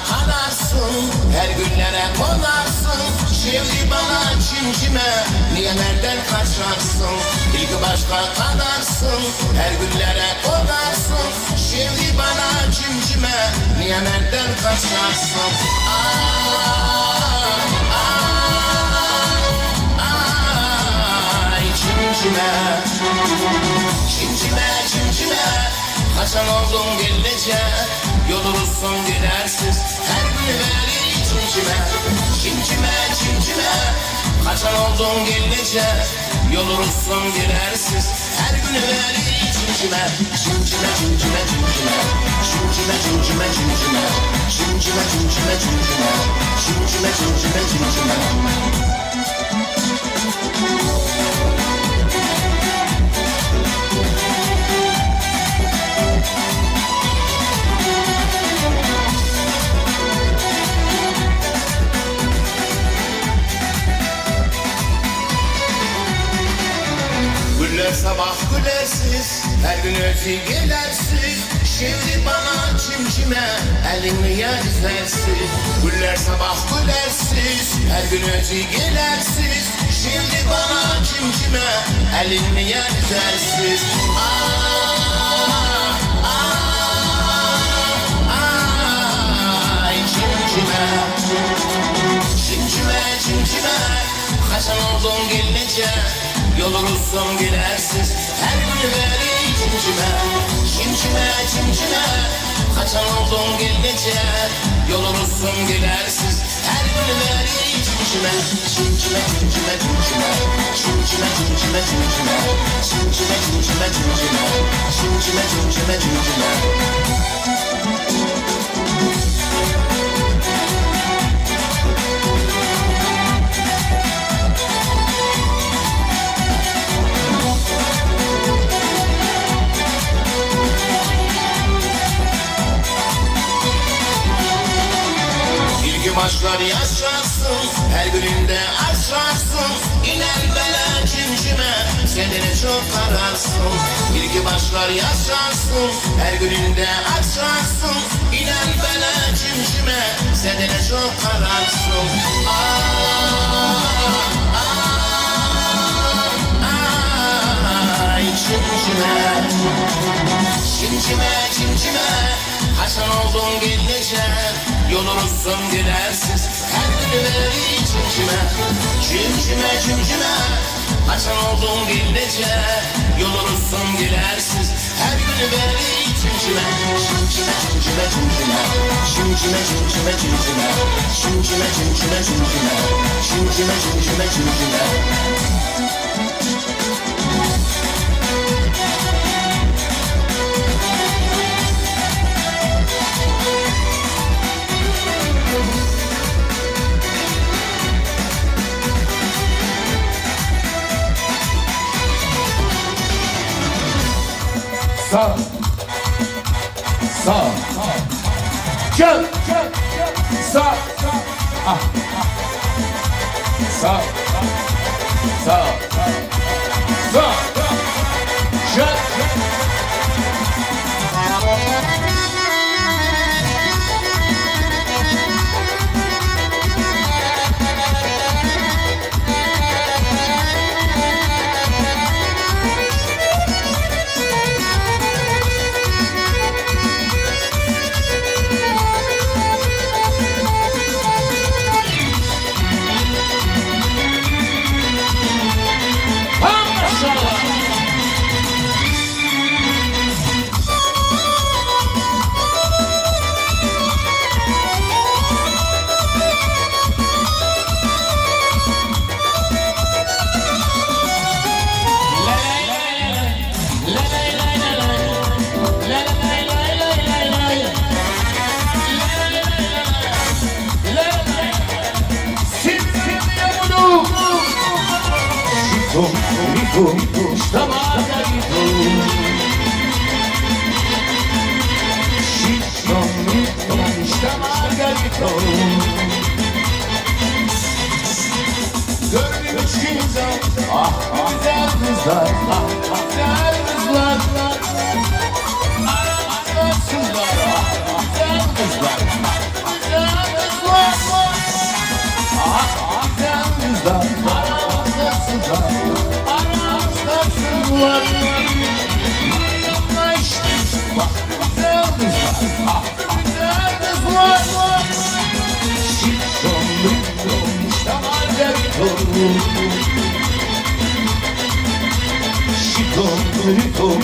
kanarsın, her günlere konarsın. Şimdi bana cimcime, niye nereden kaçarsın? İlk başta kanarsın, her günlere konarsın. Şimdi bana cimcime, niye nereden kaçarsın? Ay cimcime, cimcime, cimcime. Kaçan oldum gillece, yoluruzsun gidersiz. Her gün veri cimcime, cimcime, cimcime. Kaçan oldum gillece, yoluruzsun gidersiz. Her gün veri cimcime, cimcime, cimcime, cimcime. Cimcime, cimcime, cimcime. Cimcime, cimcime, cimcime. Cimcime, cimcime, cimcime. Güller sabah gülersiz, her gün ötü gelersiz. Şimdi bana cimcime, elin niye düzlersiz? Güller sabah gülersiz, her gün ötü gelersiz. Şimdi bana cimcime, elin niye düzlersiz? Ay cimcime, cimcime, cimcime. Kaçan oldum gillece, yoluruzsun gidersiz. Her gün veri cimcime, cimcime, cimcime. Kaçan oldum gillece, yoluruzsun gidersiz. Her gün veri cimcime, cimcime, cimcime, cimcime. Cimcime, cimcime, cimcime. Cimcime, cimcime, cimcime. Cimcime, cimcime, cimcime. Başlar yaşarsın, her gününde aşarsın. İner bela cimcime, kendini çok ararsın. İlki başlar yaşarsın, her gününde aşarsın. İner bela cimcime, kendini çok ararsın. Ay cimcime, cimcime, cimcime. Kaçan oldun gillece, yoluruzsun gidersiz. Her gün veri cimcime, cimcime, cimcime. Kaçan oldun gillece, yoluruzsun gidersiz. Her gün veri cimcime, cimcime, cimcime, cimcime. Cimcime, cimcime, cimcime. Cimcime, cimcime, cimcime. Cimcime, cimcime, cimcime. Sağ, sağ, çök, sağ, ah, sağ, sağ, sağ, çök. Sta Margarito, sta Margarito. Gönlüm içinde ah güzel kızlar, ah güzel kızlar. Arasınlar ah güzel kızlar. var. İşte bak güzel kızlar, güzel kız var. Şiton, Şiton, Şiton,